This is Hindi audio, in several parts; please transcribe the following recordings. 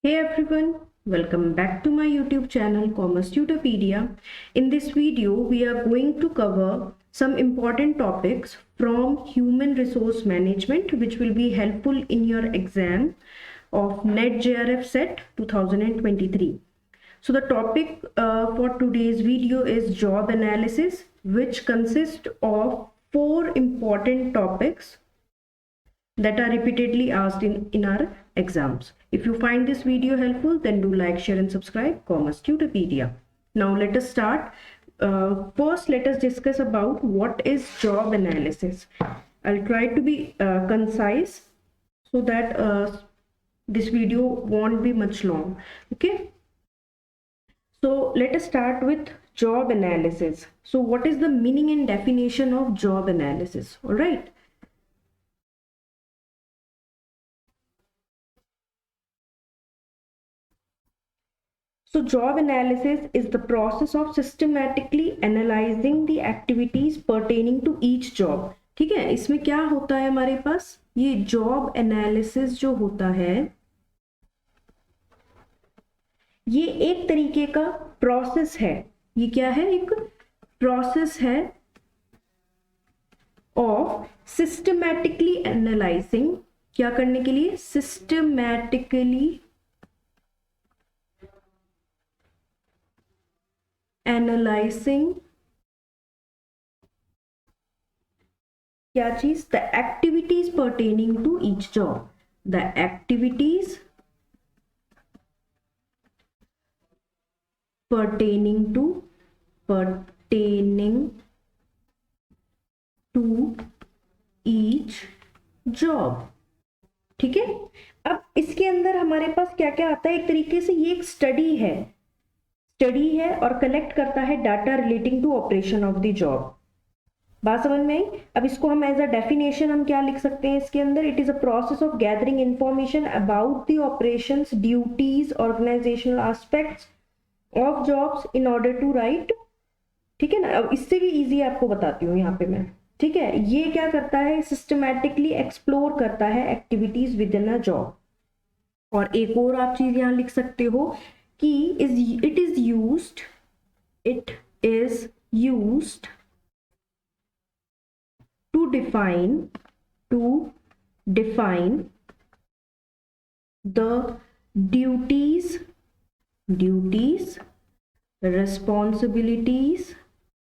Hey everyone, welcome back to my YouTube channel Commerce Tutorpedia. In this video, we are going to cover some important topics from human resource management which will be helpful in your exam of NET JRF Set 2023. So the topic for today's video is job analysis, which consists of 4 important topics that are repeatedly asked in our exams. If you find this video helpful, then do like, share and subscribe Commerce Tutorpedia. Now let us start. First, let us discuss about what is job analysis. I'll try to be concise so that this video won't be much long. Okay. So let us start with job analysis. So what is the meaning and definition of job analysis? All right. So job analysis is the process of systematically analyzing the activities pertaining to each job. ठीक है, इसमें क्या होता है हमारे पास, ये जॉब एनालिसिस जो होता है ये एक तरीके का प्रोसेस है. ये क्या है, एक प्रोसेस है ऑफ सिस्टमैटिकली एनालाइजिंग. क्या करने के लिए, सिस्टमैटिकली एनालाइजिंग क्या चीज, the activities pertaining to each job. The activities pertaining to each job. ठीक है. अब इसके अंदर हमारे पास क्या क्या आता है, एक तरीके से ये एक स्टडी है और कलेक्ट करता है data relating to operation of the job. बात समझ में आई. अब इसको हम एज अ डेफिनेशन हम क्या लिख सकते हैं इसके अंदर, it is a process of gathering information about the operations, duties, organisational aspects of jobs in order to write. ठीक है ना. अब इससे भी इजी आपको बताती हूँ यहाँ पे मैं. ठीक है, ये क्या करता है, सिस्टमैटिकली एक्सप्लोर करता है activities with in a job. और एक और आप चीज यहाँ लिख सकते हो कि it is used to define the duties,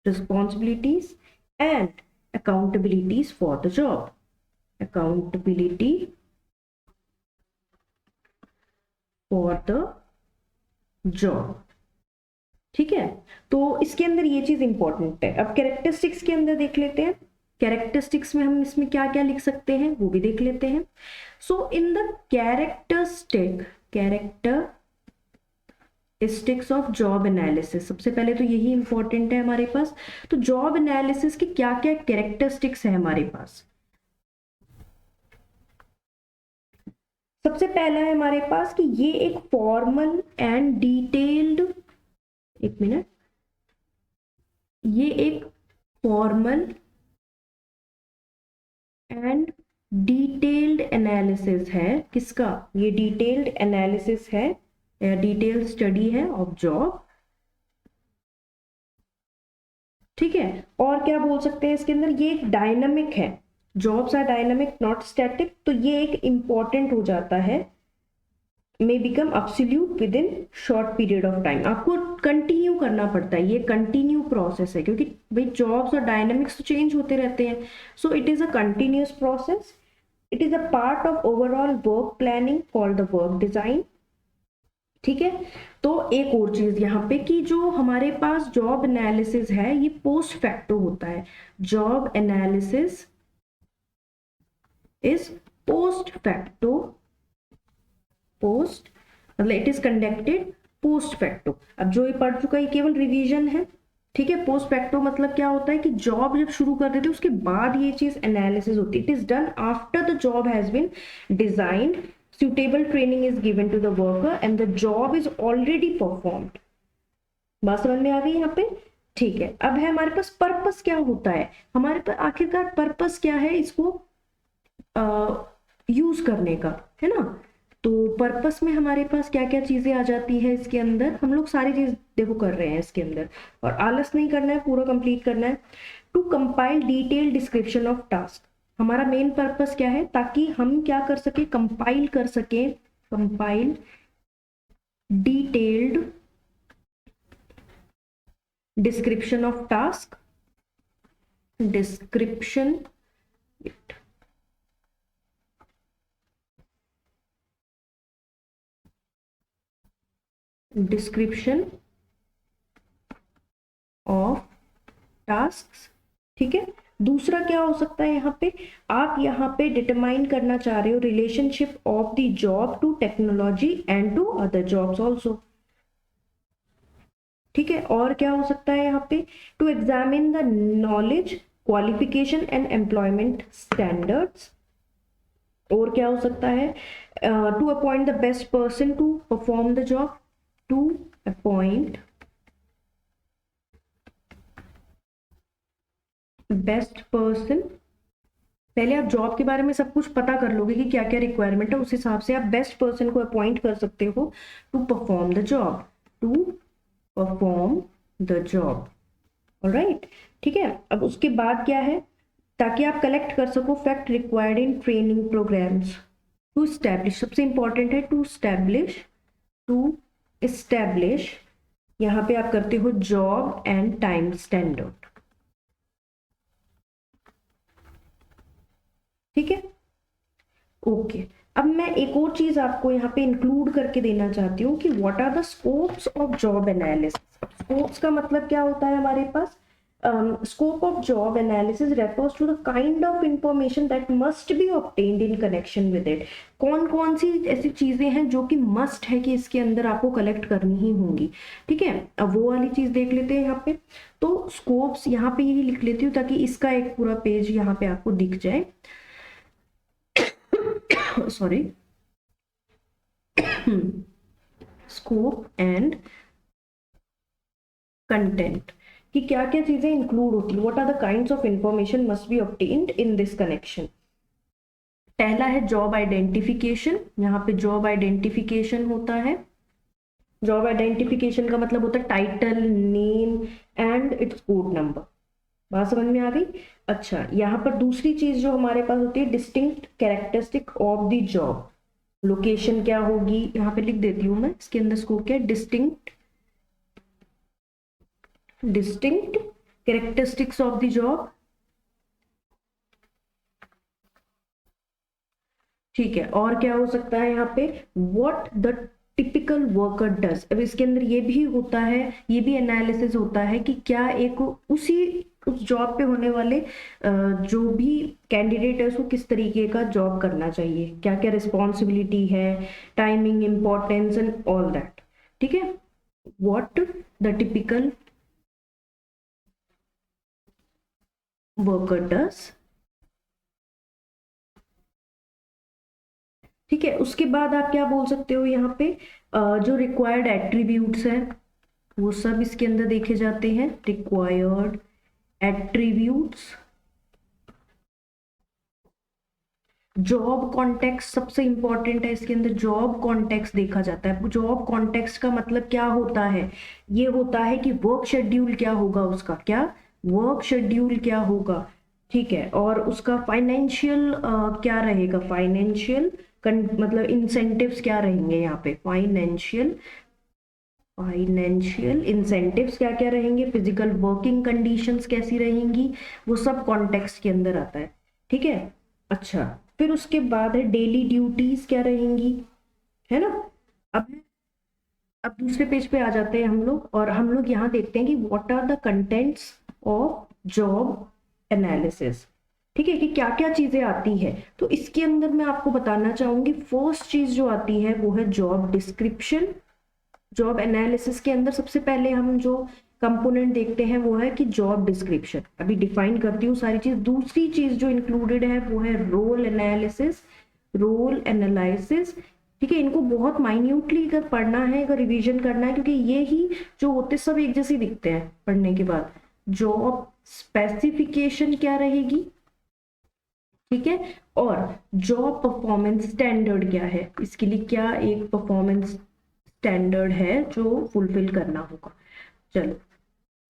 responsibilities and accountabilities for the job. Accountability for the job. ठीक है, तो इसके अंदर ये चीज इंपॉर्टेंट है. अब कैरेक्टरिस्टिक्स के अंदर देख लेते हैं. कैरेक्टरिस्टिक्स में हम इसमें क्या क्या लिख सकते हैं वो भी देख लेते हैं. So in the characteristics of job analysis, सबसे पहले तो यही इंपॉर्टेंट है हमारे पास. तो जॉब एनालिसिस की क्या क्या कैरेक्टरिस्टिक्स है हमारे पास. सबसे पहला है हमारे पास कि ये एक फॉर्मल एंड डिटेल्ड, एक मिनट, ये एक फॉर्मल एंड डिटेल्ड एनालिसिस है. किसका, ये डिटेल्ड एनालिसिस है, डिटेल स्टडी है ऑफ जॉब. ठीक है. और क्या बोल सकते हैं इसके अंदर, ये एक डायनामिक है. Jobs are dynamic not static. तो ये एक इंपॉर्टेंट हो जाता है, may become absolute within short period of time. आपको कंटिन्यू करना पड़ता है, ये कंटिन्यू प्रोसेस है क्योंकि भाई जॉब्स और डायनामिक्स तो चेंज होते रहते हैं. So it is a continuous process. It is a part of overall work planning called the work design. ठीक है. तो एक और चीज यहाँ पे कि जो हमारे पास जॉब एनालिसिस है ये पोस्ट फैक्टो होता है. Job analysis is post facto, मतलब it is conducted post facto. अब जो ये पढ़ चुका है केवल रिवीजन है. ठीक है. पोस्ट फैक्टो मतलब क्या होता है कि जॉब जब शुरू कर देते उसके बाद ये चीज एनालिसिस होती है. It is done after the job has been designed, suitable training is given to the worker and the job is already performed. बात समझ में आ गई यहाँ पे. ठीक है. अब है हमारे पास पर्पस. क्या होता है हमारे पास आखिरकार पर्पस क्या है इसको यूज करने का, है ना. तो पर्पस में हमारे पास क्या क्या चीजें आ जाती है इसके अंदर, हम लोग सारी चीज देखो कर रहे हैं इसके अंदर, और आलस नहीं करना है, पूरा कंप्लीट करना है। To compile detail description of task, हमारा मेन पर्पस क्या है, ताकि हम क्या कर सके, कंपाइल कर सके, compile detailed description of task, description description of task. ठीक है, दूसरा क्या हो सकता है, यहाँ पे आप यहाँ पे डिटरमाइन करना चाह रहे हो relationship of the job to technology and to other jobs also. ठीक है, और क्या हो सकता है यहाँ पे, to examine the knowledge qualification and employment standards. और क्या हो सकता है, to appoint the best person to perform the job, to appoint best person. पहले आप जॉब के बारे में सब कुछ पता कर लोगे कि क्या क्या रिक्वायरमेंट है, उस हिसाब से आप बेस्ट पर्सन को अपॉइंट कर सकते हो to perform the job, to perform the job. Alright, ठीक है। अब उसके बाद क्या है, ताकि आप कलेक्ट कर सको fact required in training programmes, to establish, सबसे इंपॉर्टेंट है टू स्टैब्लिश, टू स्टैब्लिश, यहाँ पे आप करते हो जॉब एंड टाइम स्टैंडर्ड। ठीक है, ओके। अब मैं एक और चीज आपको यहाँ पे इंक्लूड करके देना चाहती हूँ कि what are the scopes of job analysis. Scopes का मतलब क्या होता है हमारे पास, scope of job analysis refers to the kind of information that must be obtained in connection with it. कौन कौन सी ऐसी चीजें हैं जो कि मस्ट है कि इसके अंदर आपको कलेक्ट करनी ही होंगी। ठीक है, अब वो वाली चीज देख लेते हैं यहाँ पे। तो स्कोप्स यहाँ पे यही लिख लेती हूँ ताकि इसका एक पूरा पेज यहाँ पे आपको दिख जाए। सॉरी, स्कोप एंड कंटेंट कि क्या क्या चीजें इंक्लूड होती है, what are the kinds of information must be obtained in this connection. पहला है जॉब आइडेंटिफिकेशन, यहाँ पे जॉब आइडेंटिफिकेशन होता है। जॉब आइडेंटिफिकेशन का मतलब होता है title, name and it's code number. बात समझ में आ गई। अच्छा, यहाँ पर दूसरी चीज जो हमारे पास होती है, distinct characteristic of the job. Location क्या होगी, यहाँ पे लिख देती हूँ मैं, इसके अंदर स्कोप क्या है, distinct characteristics of the job. ठीक है, और क्या हो सकता है यहाँ पे, what the typical worker does. अब इसके अंदर ये भी होता है, ये भी एनालिसिस होता है कि क्या एक उस जॉब पे होने वाले जो भी कैंडिडेट है उसको किस तरीके का जॉब करना चाहिए, क्या क्या रिस्पॉन्सिबिलिटी है, timing, importance and all that. ठीक है, what the typical worker does. ठीक है, उसके बाद आप क्या बोल सकते हो, यहाँ पे जो रिक्वायर्ड एट्रीब्यूट्स हैं वो सब इसके अंदर देखे जाते हैं। रिक्वायर्ड एट्रीब्यूट्स, जॉब कॉन्टेक्स्ट सबसे इंपॉर्टेंट है, इसके अंदर जॉब कॉन्टेक्स्ट देखा जाता है। जॉब कॉन्टेक्स्ट का मतलब क्या होता है, ये होता है कि वर्क शेड्यूल क्या होगा उसका, क्या वर्क शेड्यूल क्या होगा। ठीक है, और उसका फाइनेंशियल क्या रहेगा, फाइनेंशियल मतलब इंसेंटिव्स क्या रहेंगे यहाँ पे, फाइनेंशियल इंसेंटिव्स क्या क्या रहेंगे, फिजिकल वर्किंग कंडीशंस कैसी रहेंगी, वो सब कॉन्टेक्स्ट के अंदर आता है। ठीक है, अच्छा, फिर उसके बाद है डेली ड्यूटीज क्या रहेंगी, है ना। अब दूसरे पेज पे आ जाते हैं हम लोग, और हम लोग यहाँ देखते हैं कि what are the contents of job analysis. ठीक है, कि क्या क्या चीजें आती है। तो इसके अंदर मैं आपको बताना चाहूंगी, फर्स्ट चीज जो आती है वो है जॉब डिस्क्रिप्शन। जॉब एनालिसिस के अंदर सबसे पहले हम जो कंपोनेंट देखते हैं वो है कि जॉब डिस्क्रिप्शन। अभी डिफाइन करती हूँ सारी चीज। दूसरी चीज जो इंक्लूडेड है वो है रोल एनालिसिस, रोल एनालिसिस। ठीक है, इनको बहुत माइन्यूटली अगर पढ़ना है, अगर रिवीजन करना है, क्योंकि ये ही जो होते सब एक जैसे दिखते हैं पढ़ने के बाद। जॉब स्पेसिफिकेशन क्या रहेगी, ठीक है। और जॉब परफॉर्मेंस स्टैंडर्ड क्या है, इसके लिए क्या एक परफॉर्मेंस स्टैंडर्ड है जो फुलफिल करना होगा। चलो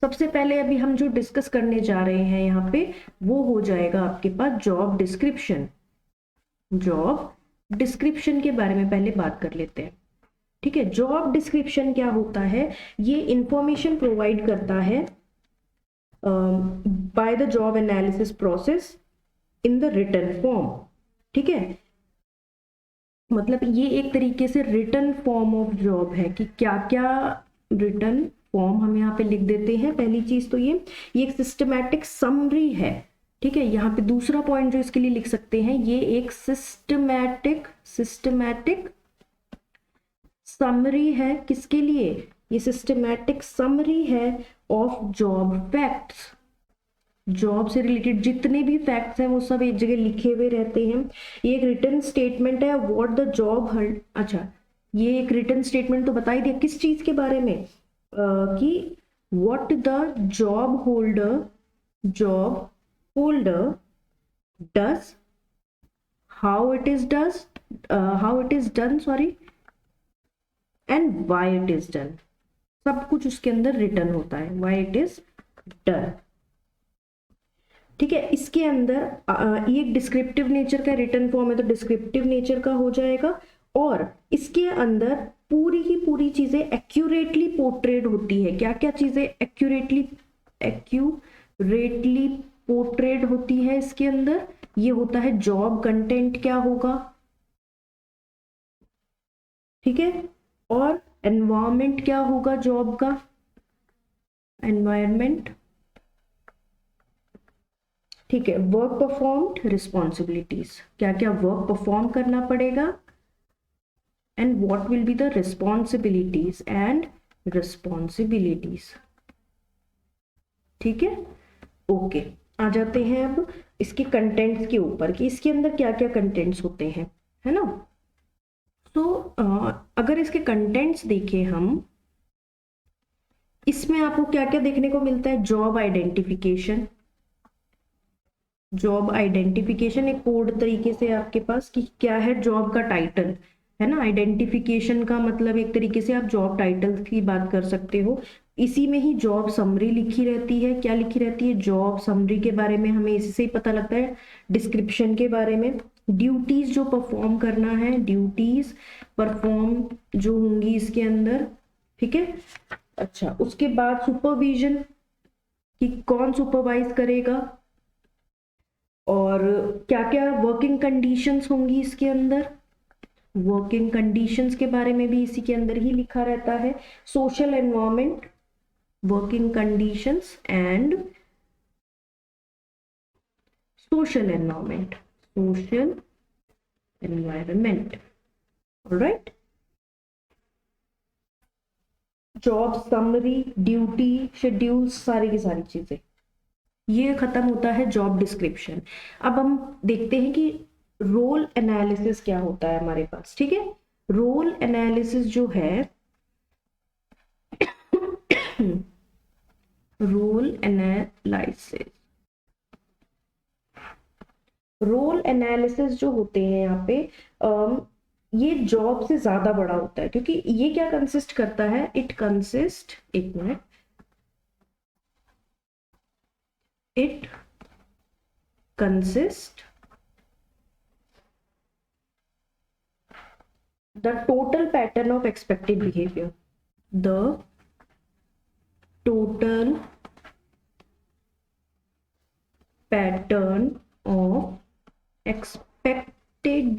सबसे पहले अभी हम जो डिस्कस करने जा रहे हैं यहाँ पे वो हो जाएगा आपके पास जॉब डिस्क्रिप्शन। जॉब डिस्क्रिप्शन के बारे में पहले बात कर लेते हैं। ठीक है, जॉब डिस्क्रिप्शन क्या होता है, ये इंफॉर्मेशन प्रोवाइड करता है by the job analysis process in the written form. ठीक है, मतलब ये एक तरीके से रिटन फॉर्म ऑफ जॉब है कि क्या क्या रिटन फॉर्म हम यहाँ पे लिख देते हैं। पहली चीज तो ये एक सिस्टमैटिक समरी है। ठीक है, यहाँ पे दूसरा पॉइंट जो इसके लिए लिख सकते हैं, ये एक सिस्टमैटिक समरी है। किसके लिए, ये सिस्टमैटिक समरी है ऑफ जॉब फैक्ट्स। जॉब से रिलेटेड जितने भी फैक्ट्स हैं वो सब एक जगह लिखे हुए रहते हैं। ये एक रिटन स्टेटमेंट है व्हाट द जॉब हल्ड। अच्छा, ये एक रिटन स्टेटमेंट तो बता ही दिया किस चीज के बारे में, कि what the job holder does, how it is done sorry, and why it is done. सब कुछ उसके अंदर रिटन होता है, व्हाई इट इज डन। ठीक है, इसके अंदर ये डिस्क्रिप्टिव नेचर का रिटन फॉर्म है तो डिस्क्रिप्टिव नेचर का हो जाएगा। और इसके अंदर पूरी की पूरी चीजें एक्यूरेटली पोर्ट्रेड होती है। क्या क्या चीजें एक्यूरेटली पोर्ट्रेड होती है इसके अंदर, ये होता है जॉब कंटेंट क्या होगा। ठीक है, और एनवायरमेंट क्या होगा जॉब का, एनवायरमेंट। ठीक है, वर्क परफॉर्म्ड, रिस्पॉन्सिबिलिटीज, क्या क्या वर्क परफॉर्म करना पड़ेगा, and what will be the responsibilities ठीक है, ओके। आ जाते हैं अब इसके कंटेंट्स के ऊपर कि इसके अंदर क्या क्या कंटेंट्स होते हैं, है ना। तो अगर इसके कंटेंट्स देखें हम, इसमें आपको क्या क्या देखने को मिलता है, जॉब आइडेंटिफिकेशन एक कोड तरीके से आपके पास कि क्या है जॉब का टाइटल, है ना। आइडेंटिफिकेशन का मतलब एक तरीके से आप जॉब टाइटल की बात कर सकते हो। इसी में ही जॉब समरी लिखी रहती है। क्या लिखी रहती है, जॉब समरी के बारे में हमें इसी से ही पता लगता है। डिस्क्रिप्शन के बारे में, ड्यूटीज जो परफॉर्म करना है, ड्यूटीज परफॉर्म जो होंगी इसके अंदर। ठीक है, अच्छा, उसके बाद सुपरविजन कि कौन सुपरवाइज करेगा, और क्या क्या वर्किंग कंडीशंस होंगी इसके अंदर। वर्किंग कंडीशंस के बारे में भी इसी के अंदर ही लिखा रहता है। Social environment, working conditions and social environment, alright. Job summary, duty schedule, सारी की सारी चीजें, ये खत्म होता है जॉब डिस्क्रिप्शन। अब हम देखते हैं कि रोल एनालिसिस क्या होता है हमारे पास। ठीक है, रोल एनालिसिस जो है रोल एनालिसिस जो होते हैं यहाँ पे, ये जॉब से ज्यादा बड़ा होता है क्योंकि ये क्या कंसिस्ट करता है, इट कंसिस्ट, एक minute, it consists the total pattern of expected behavior, the total pattern of expected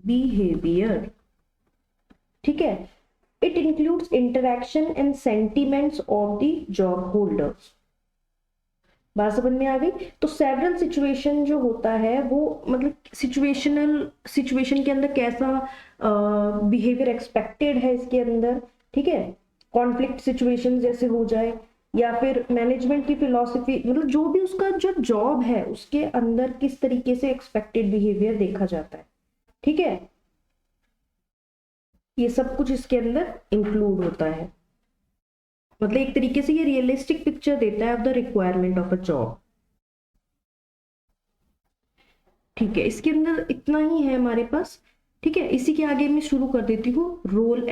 behavior, ठीक है। It includes interaction and sentiments of the job holders। बात समझ में आ गई। तो सेवरल सिचुएशन जो होता है वो मतलब सिचुएशन के अंदर कैसा बिहेवियर एक्सपेक्टेड है इसके अंदर। ठीक है, कॉन्फ्लिक्ट सिचुएशन जैसे हो जाए, या फिर मैनेजमेंट की फिलॉसफी, मतलब जो भी उसका जो जॉब है उसके अंदर किस तरीके से एक्सपेक्टेड बिहेवियर देखा जाता है। ठीक है, ये सब कुछ इसके अंदर इंक्लूड होता है। मतलब एक तरीके से ये रियलिस्टिक पिक्चर देता है of the requirement of a job. ठीक है, इसके अंदर इतना ही है हमारे पास। ठीक है, इसी के आगे मैं शुरू कर देती हूँ रोल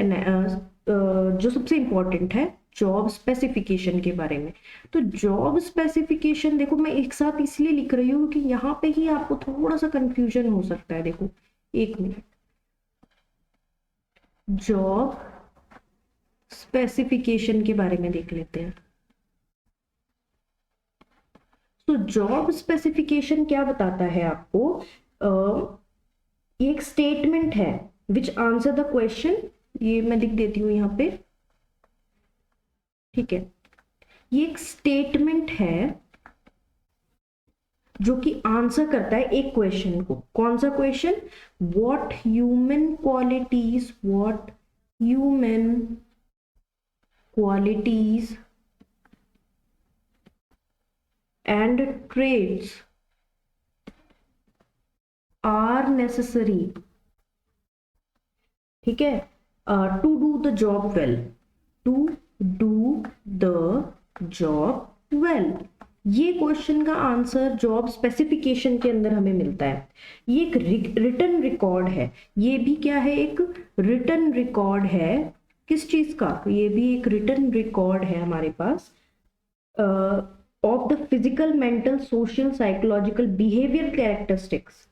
जो सबसे इंपॉर्टेंट है जॉब स्पेसिफिकेशन के बारे में। तो जॉब स्पेसिफिकेशन देखो मैं एक साथ इसलिए लिख रही हूँ कि यहाँ पे ही आपको थोड़ा सा कंफ्यूजन हो सकता है। देखो एक मिनट, जॉब स्पेसिफिकेशन के बारे में देख लेते हैं। तो जॉब स्पेसिफिकेशन क्या बताता है आपको, ये एक स्टेटमेंट है विच आंसर द क्वेश्चन, ये मैं लिख देती हूँ यहाँ पे। ठीक है, ये एक स्टेटमेंट है जो कि आंसर करता है एक क्वेश्चन को। कौन सा question? What human qualities and traits are necessary, ठीक है, to do the job well, to do the job well. ये क्वेश्चन का आंसर जॉब स्पेसिफिकेशन के अंदर हमें मिलता है। ये एक रिटन रिकॉर्ड है। ये भी क्या है? एक रिटन रिकॉर्ड है। किस चीज का? ये भी एक रिटन रिकॉर्ड है हमारे पास of the physical, mental, social, psychological, behaviour characteristics.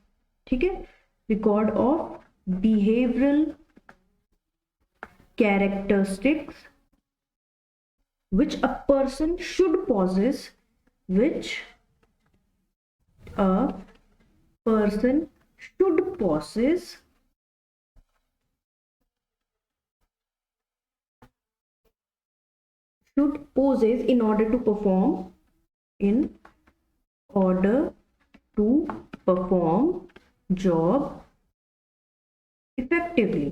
ठीक है, record of behavioural characteristics which a person should possess, which a person should possess in order to perform job effectively।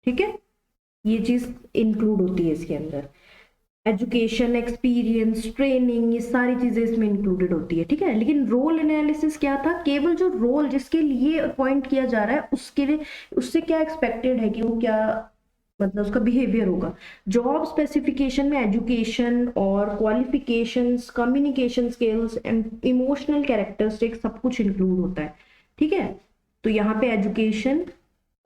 ठीक है, ये चीज इंक्लूड होती है इसके अंदर। एजुकेशन, एक्सपीरियंस, ट्रेनिंग, ये सारी चीजें इसमें इंक्लूडेड होती है। ठीक है, लेकिन रोल एनालिसिस क्या था? केवल जो रोल जिसके लिए अपॉइंट किया जा रहा है उसके लिए, उससे क्या एक्सपेक्टेड है कि वो क्या, मतलब उसका बिहेवियर होगा। जॉब स्पेसिफिकेशन में एजुकेशन और qualifications, communication skills and emotional characteristics सब कुछ इंक्लूड होता है। ठीक है, तो यहाँ पे एजुकेशन,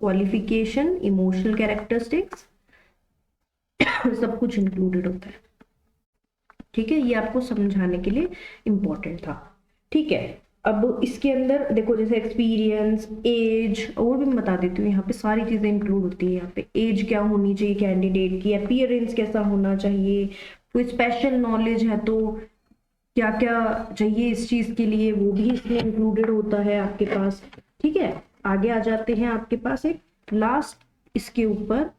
क्वालिफिकेशन, इमोशनल कैरेक्टरिस्टिक्स सब कुछ इंक्लूडेड होता है। ठीक है, ये आपको समझाने के लिए इंपॉर्टेंट था। ठीक है, अब इसके अंदर देखो जैसे एक्सपीरियंस, एज, और भी मैं बता देती हूँ, यहाँ पे सारी चीजें इंक्लूड होती है। यहाँ पे एज क्या होनी चाहिए कैंडिडेट की, अपीयरेंस कैसा होना चाहिए, कोई स्पेशल नॉलेज है तो क्या क्या चाहिए इस चीज के लिए, वो भी इसमें इंक्लूडेड होता है आपके पास। ठीक है, आगे आ जाते हैं आपके पास एक लास्ट इसके ऊपर,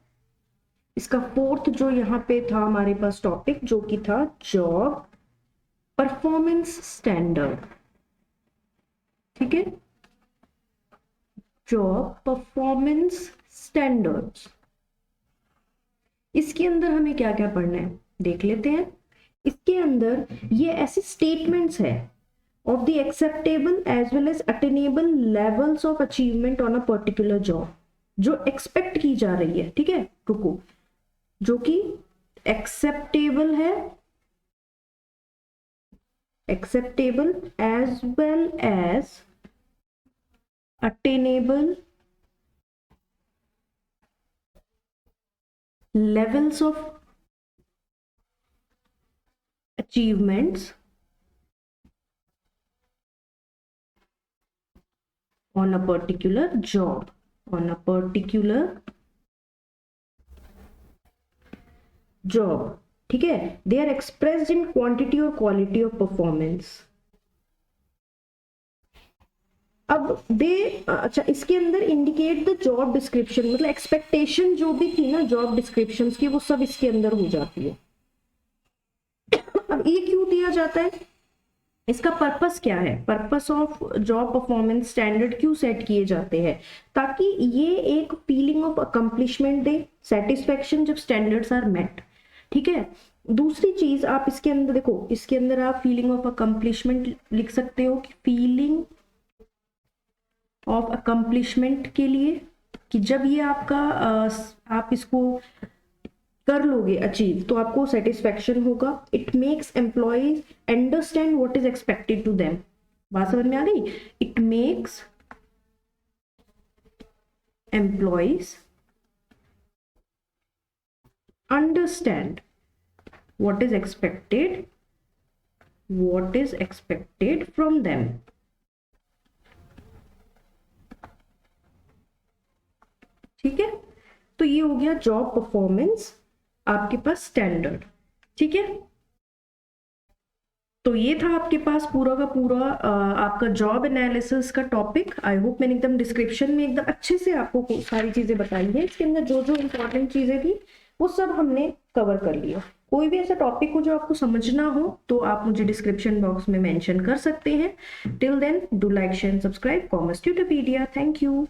इसका फोर्थ जो यहाँ पे था हमारे पास टॉपिक, जो कि था जॉब परफॉर्मेंस स्टैंडर्ड। ठीक है, जॉब परफॉर्मेंस स्टैंडर्ड्स। इसके अंदर हमें क्या क्या पढ़ना है देख लेते हैं। इसके अंदर ये ऐसे स्टेटमेंट्स है of the acceptable as well as attainable levels of achievement on a particular job, जो एक्सपेक्ट की जा रही है। ठीक है, रुको, जो कि एक्सेप्टेबल है, acceptable as well as attainable levels of achievements on a particular job, on a particular job। ठीक है, they are expressed in quantity or quality of performance। अब दे अच्छा, इसके अंदर इंडिकेट द जॉब डिस्क्रिप्शन, मतलब एक्सपेक्टेशन जो भी थी ना जॉब डिस्क्रिप्शन की, वो सब इसके अंदर हो जाती है। अब ये क्यों दिया जाता है? इसका पर्पस क्या है? Purpose of job performance standard क्यों सेट किए जाते हैं? ताकि ये एक feeling of accomplishment they, satisfaction, जब स्टैंडर्ड्स आर मेट। ठीक है, दूसरी चीज आप इसके अंदर देखो, इसके अंदर आप फीलिंग ऑफ अकम्प्लिशमेंट लिख सकते हो कि फीलिंग ऑफ अकम्प्लिशमेंट के लिए, कि जब ये आपका आप इसको कर लोगे अचीव तो आपको सेटिस्फेक्शन होगा। It makes employees understand what is expected to them. बात समझ में आ गई? It makes employees understand what is expected from them. ठीक है, तो ये हो गया जॉब परफॉर्मेंस आपके पास स्टैंडर्ड। ठीक है, तो ये था आपके पास पूरा का पूरा आपका जॉब एनालिसिस का टॉपिक। आई होप मैंने एकदम डिस्क्रिप्शन में एकदम अच्छे से आपको सारी चीजें बताई है। इसके अंदर जो जो इंपॉर्टेंट चीजें थी वो सब हमने कवर कर लिया। कोई भी ऐसा टॉपिक हो जो आपको समझना हो तो आप मुझे डिस्क्रिप्शन बॉक्स में मेंशन कर सकते हैं। Till then do like share subscribe commerce Tutopedia. Thank you.